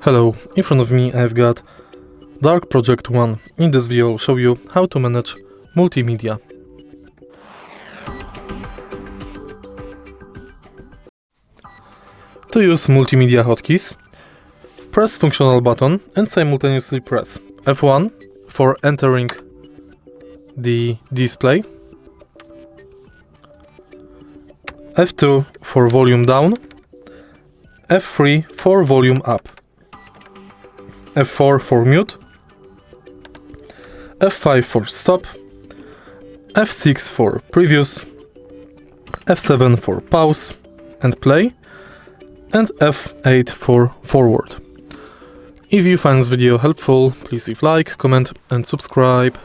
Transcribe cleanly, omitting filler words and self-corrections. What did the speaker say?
Hello, in front of me I've got Dark Project 1. In this video I'll show you how to manage multimedia. To use multimedia hotkeys, press functional button and simultaneously press F1 for entering the display, F2 for volume down, F3 for volume up, F4 for mute, F5 for stop, F6 for previous, F7 for pause and play, and F8 for forward. If you find this video helpful, please leave like, comment and subscribe.